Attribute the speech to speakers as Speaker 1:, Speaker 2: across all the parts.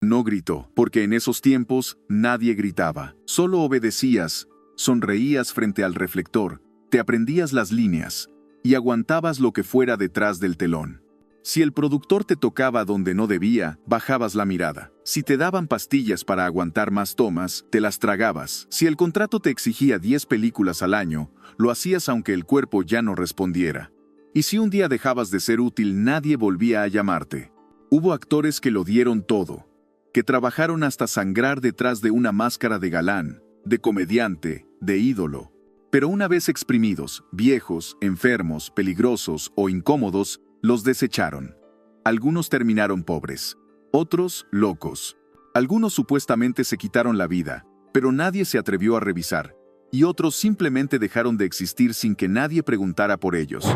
Speaker 1: No gritó, porque en esos tiempos nadie gritaba. Solo obedecías, sonreías frente al reflector, te aprendías las líneas y aguantabas lo que fuera detrás del telón. Si el productor te tocaba donde no debía, bajabas la mirada. Si te daban pastillas para aguantar más tomas, te las tragabas. Si el contrato te exigía 10 películas al año, lo hacías aunque el cuerpo ya no respondiera. Y si un día dejabas de ser útil, nadie volvía a llamarte. Hubo actores que lo dieron todo, que trabajaron hasta sangrar detrás de una máscara de galán, de comediante, de ídolo. Pero una vez exprimidos, viejos, enfermos, peligrosos o incómodos, los desecharon. Algunos terminaron pobres, otros locos. Algunos supuestamente se quitaron la vida, pero nadie se atrevió a revisar, y otros simplemente dejaron de existir sin que nadie preguntara por ellos.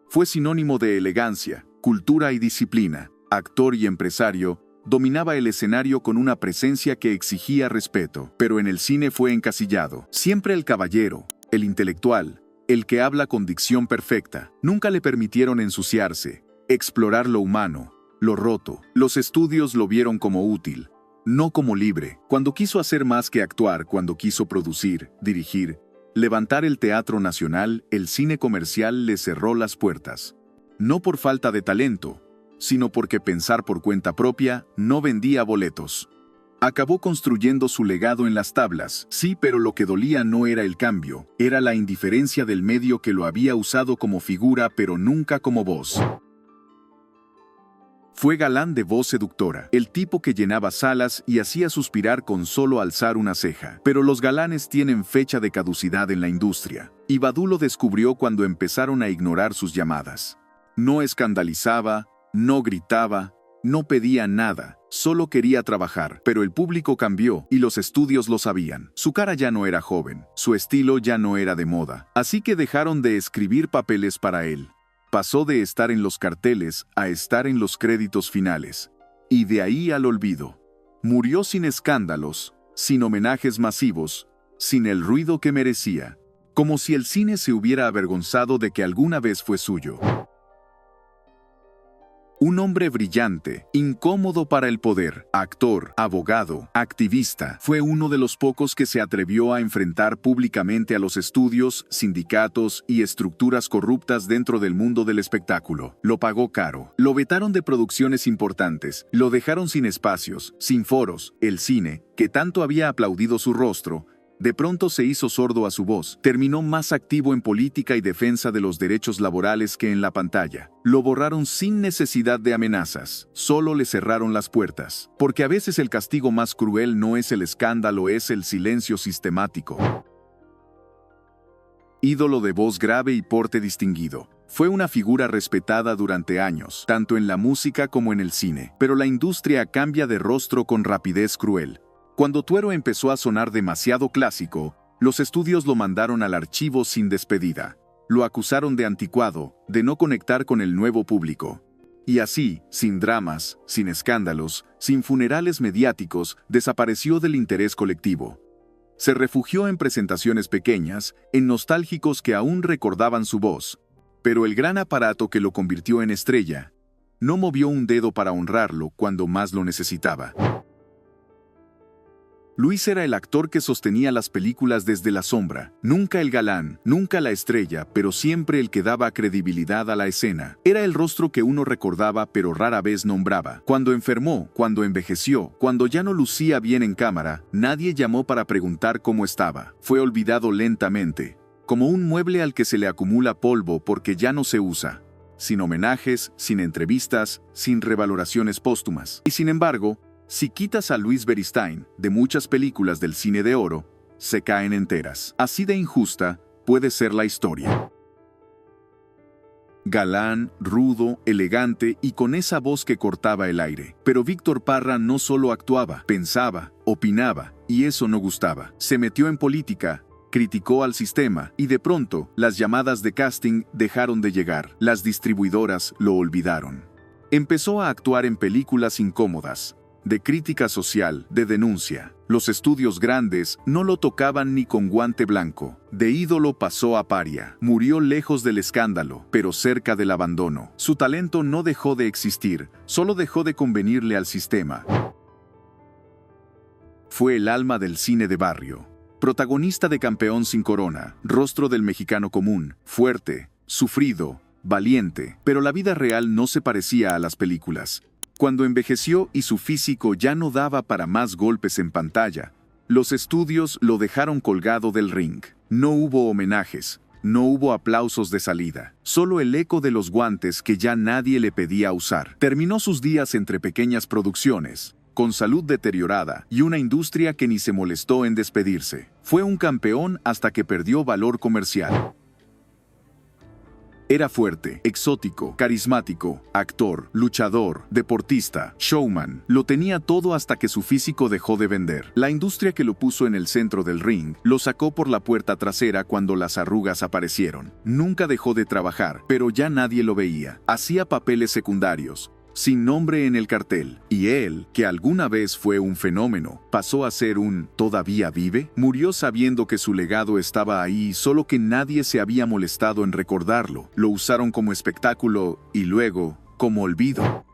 Speaker 1: Fue sinónimo de elegancia, cultura y disciplina. Actor y empresario, dominaba el escenario con una presencia que exigía respeto, pero en el cine fue encasillado. Siempre el caballero, el intelectual, el que habla con dicción perfecta. Nunca le permitieron ensuciarse, explorar lo humano, lo roto. Los estudios lo vieron como útil, no como libre. Cuando quiso hacer más que actuar, cuando quiso producir, dirigir, levantar el teatro nacional, el cine comercial le cerró las puertas. No por falta de talento, sino porque pensar por cuenta propia no vendía boletos. Acabó construyendo su legado en las tablas, sí, pero lo que dolía no era el cambio, era la indiferencia del medio que lo había usado como figura pero nunca como voz. Fue galán de voz seductora, el tipo que llenaba salas y hacía suspirar con solo alzar una ceja. Pero los galanes tienen fecha de caducidad en la industria, y Badu lo descubrió cuando empezaron a ignorar sus llamadas. No escandalizaba, no gritaba, no pedía nada, solo quería trabajar, pero el público cambió y los estudios lo sabían. Su cara ya no era joven, su estilo ya no era de moda, así que dejaron de escribir papeles para él. Pasó de estar en los carteles a estar en los créditos finales, y de ahí al olvido. Murió sin escándalos, sin homenajes masivos, sin el ruido que merecía, como si el cine se hubiera avergonzado de que alguna vez fue suyo. Un hombre brillante, incómodo para el poder, actor, abogado, activista, fue uno de los pocos que se atrevió a enfrentar públicamente a los estudios, sindicatos y estructuras corruptas dentro del mundo del espectáculo. Lo pagó caro. Lo vetaron de producciones importantes, lo dejaron sin espacios, sin foros. El cine, que tanto había aplaudido su rostro, de pronto se hizo sordo a su voz. Terminó más activo en política y defensa de los derechos laborales que en la pantalla. Lo borraron sin necesidad de amenazas. Solo le cerraron las puertas. Porque a veces el castigo más cruel no es el escándalo, es el silencio sistemático. Ídolo de voz grave y porte distinguido. Fue una figura respetada durante años, tanto en la música como en el cine. Pero la industria cambia de rostro con rapidez cruel. Cuando Tuero empezó a sonar demasiado clásico, los estudios lo mandaron al archivo sin despedida. Lo acusaron de anticuado, de no conectar con el nuevo público. Y así, sin dramas, sin escándalos, sin funerales mediáticos, desapareció del interés colectivo. Se refugió en presentaciones pequeñas, en nostálgicos que aún recordaban su voz. Pero el gran aparato que lo convirtió en estrella no movió un dedo para honrarlo cuando más lo necesitaba. Luis era el actor que sostenía las películas desde la sombra. Nunca el galán, nunca la estrella, pero siempre el que daba credibilidad a la escena. Era el rostro que uno recordaba pero rara vez nombraba. Cuando enfermó, cuando envejeció, cuando ya no lucía bien en cámara, nadie llamó para preguntar cómo estaba. Fue olvidado lentamente, como un mueble al que se le acumula polvo porque ya no se usa. Sin homenajes, sin entrevistas, sin revaloraciones póstumas. Y sin embargo, si quitas a Luis Beristain de muchas películas del cine de oro, se caen enteras. Así de injusta puede ser la historia. Galán, rudo, elegante y con esa voz que cortaba el aire. Pero Víctor Parra no solo actuaba, pensaba, opinaba, y eso no gustaba. Se metió en política, criticó al sistema, y de pronto, las llamadas de casting dejaron de llegar. Las distribuidoras lo olvidaron. Empezó a actuar en películas incómodas, de crítica social, de denuncia. Los estudios grandes no lo tocaban ni con guante blanco. De ídolo pasó a paria. Murió lejos del escándalo, pero cerca del abandono. Su talento no dejó de existir, solo dejó de convenirle al sistema. Fue el alma del cine de barrio. Protagonista de Campeón sin corona, rostro del mexicano común, fuerte, sufrido, valiente, pero la vida real no se parecía a las películas. Cuando envejeció y su físico ya no daba para más golpes en pantalla, los estudios lo dejaron colgado del ring. No hubo homenajes, no hubo aplausos de salida, solo el eco de los guantes que ya nadie le pedía usar. Terminó sus días entre pequeñas producciones, con salud deteriorada y una industria que ni se molestó en despedirse. Fue un campeón hasta que perdió valor comercial. Era fuerte, exótico, carismático, actor, luchador, deportista, showman. Lo tenía todo hasta que su físico dejó de vender. La industria que lo puso en el centro del ring lo sacó por la puerta trasera cuando las arrugas aparecieron. Nunca dejó de trabajar, pero ya nadie lo veía. Hacía papeles secundarios, sin nombre en el cartel. Y él, que alguna vez fue un fenómeno, pasó a ser un ¿todavía vive? Murió sabiendo que su legado estaba ahí, solo que nadie se había molestado en recordarlo. Lo usaron como espectáculo y luego como olvido.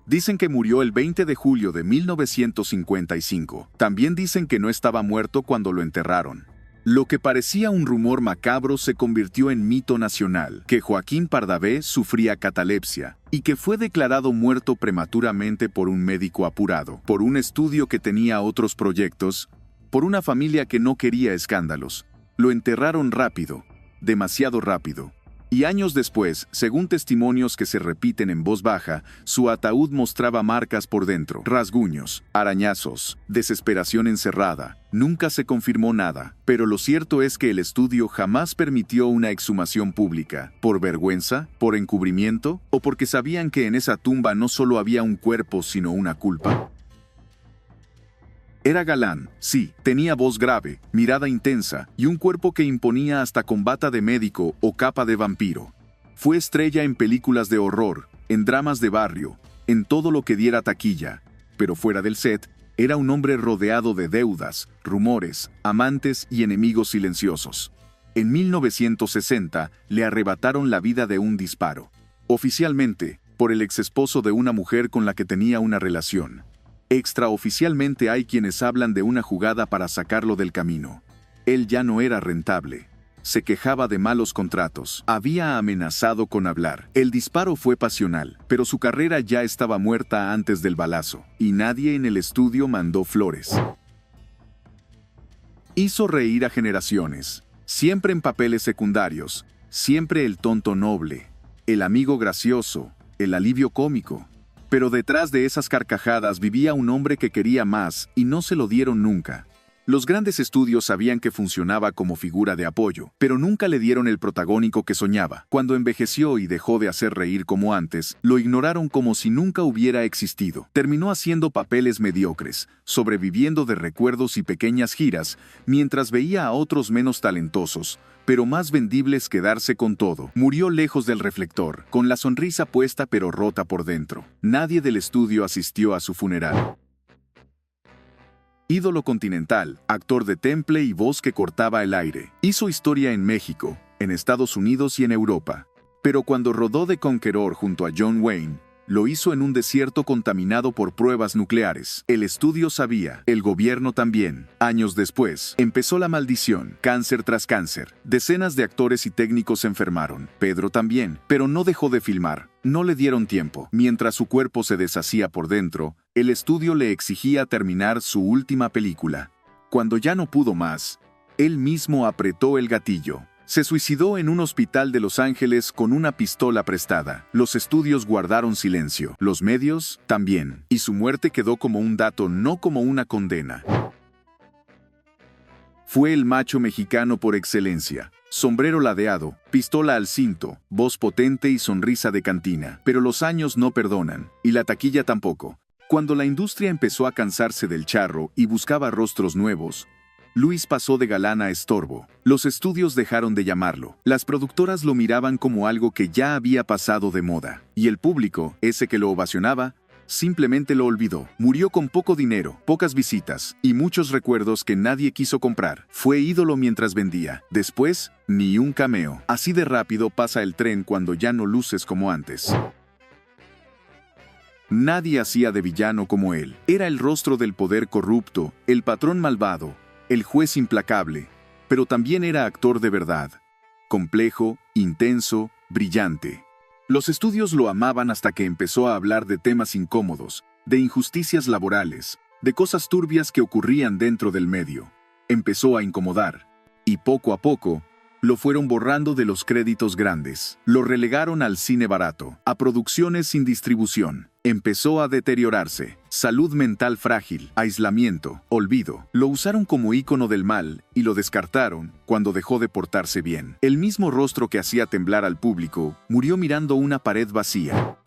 Speaker 1: Dicen que murió el 20 de julio de 1955. También dicen que no estaba muerto cuando lo enterraron. Lo que parecía un rumor macabro se convirtió en mito nacional, que Joaquín Pardavé sufría catalepsia y que fue declarado muerto prematuramente por un médico apurado, por un estudio que tenía otros proyectos, por una familia que no quería escándalos. Lo enterraron rápido, demasiado rápido. Y años después, según testimonios que se repiten en voz baja, su ataúd mostraba marcas por dentro, rasguños, arañazos, desesperación encerrada. Nunca se confirmó nada, pero lo cierto es que el estudio jamás permitió una exhumación pública, por vergüenza, por encubrimiento, o porque sabían que en esa tumba no solo había un cuerpo, sino una culpa. Era galán, sí, tenía voz grave, mirada intensa y un cuerpo que imponía hasta con bata de médico o capa de vampiro. Fue estrella en películas de horror, en dramas de barrio, en todo lo que diera taquilla, pero fuera del set, era un hombre rodeado de deudas, rumores, amantes y enemigos silenciosos. En 1960 le arrebataron la vida de un disparo, oficialmente, por el exesposo de una mujer con la que tenía una relación. Extraoficialmente hay quienes hablan de una jugada para sacarlo del camino. Él ya no era rentable. Se quejaba de malos contratos. Había amenazado con hablar. El disparo fue pasional, pero su carrera ya estaba muerta antes del balazo, y nadie en el estudio mandó flores. Hizo reír a generaciones, siempre en papeles secundarios, siempre el tonto noble, el amigo gracioso, el alivio cómico. Pero detrás de esas carcajadas vivía un hombre que quería más y no se lo dieron nunca. Los grandes estudios sabían que funcionaba como figura de apoyo, pero nunca le dieron el protagónico que soñaba. Cuando envejeció y dejó de hacer reír como antes, lo ignoraron como si nunca hubiera existido. Terminó haciendo papeles mediocres, sobreviviendo de recuerdos y pequeñas giras, mientras veía a otros menos talentosos, pero más vendibles quedarse con todo. Murió lejos del reflector, con la sonrisa puesta pero rota por dentro. Nadie del estudio asistió a su funeral. Ídolo continental, actor de temple y voz que cortaba el aire. Hizo historia en México, en Estados Unidos y en Europa. Pero cuando rodó The Conqueror junto a John Wayne, lo hizo en un desierto contaminado por pruebas nucleares. El estudio sabía, el gobierno también. Años después, empezó la maldición, cáncer tras cáncer. Decenas de actores y técnicos se enfermaron. Pedro también, pero no dejó de filmar. No le dieron tiempo. Mientras su cuerpo se deshacía por dentro, el estudio le exigía terminar su última película. Cuando ya no pudo más, él mismo apretó el gatillo. Se suicidó en un hospital de Los Ángeles con una pistola prestada. Los estudios guardaron silencio, los medios también, y su muerte quedó como un dato, no como una condena. Fue el macho mexicano por excelencia. Sombrero ladeado, pistola al cinto, voz potente y sonrisa de cantina. Pero los años no perdonan, y la taquilla tampoco. Cuando la industria empezó a cansarse del charro y buscaba rostros nuevos, Luis pasó de galán a estorbo. Los estudios dejaron de llamarlo. Las productoras lo miraban como algo que ya había pasado de moda. Y el público, ese que lo ovacionaba, simplemente lo olvidó. Murió con poco dinero, pocas visitas y muchos recuerdos que nadie quiso comprar. Fue ídolo mientras vendía. Después, ni un cameo. Así de rápido pasa el tren cuando ya no luces como antes. Nadie hacía de villano como él. Era el rostro del poder corrupto, el patrón malvado, el juez implacable, pero también era actor de verdad. Complejo, intenso, brillante. Los estudios lo amaban hasta que empezó a hablar de temas incómodos, de injusticias laborales, de cosas turbias que ocurrían dentro del medio. Empezó a incomodar. Y poco a poco, lo fueron borrando de los créditos grandes. Lo relegaron al cine barato, a producciones sin distribución. Empezó a deteriorarse. Salud mental frágil, aislamiento, olvido. Lo usaron como ícono del mal y lo descartaron cuando dejó de portarse bien. El mismo rostro que hacía temblar al público murió mirando una pared vacía.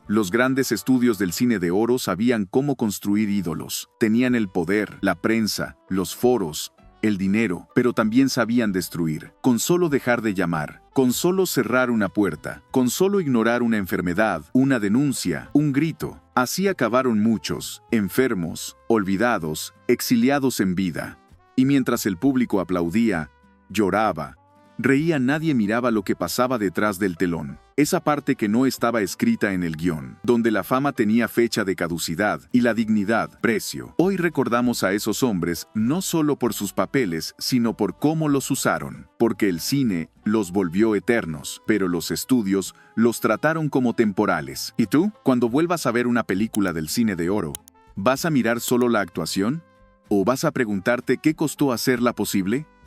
Speaker 1: Los grandes estudios del cine de oro sabían cómo construir ídolos. Tenían el poder, la prensa, los foros, el dinero, pero también sabían destruir. Con solo dejar de llamar, con solo cerrar una puerta, con solo ignorar una enfermedad, una denuncia, un grito. Así acabaron muchos, enfermos, olvidados, exiliados en vida. Y mientras el público aplaudía, lloraba, reía, nadie miraba lo que pasaba detrás del telón. Esa parte que no estaba escrita en el guión, donde la fama tenía fecha de caducidad y la dignidad, precio. Hoy recordamos a esos hombres no solo por sus papeles, sino por cómo los usaron. Porque el cine los volvió eternos, pero los estudios los trataron como temporales. ¿Y tú? Cuando vuelvas a ver una película del cine de oro, ¿vas a mirar solo la actuación? ¿O vas a preguntarte qué costó hacerla posible?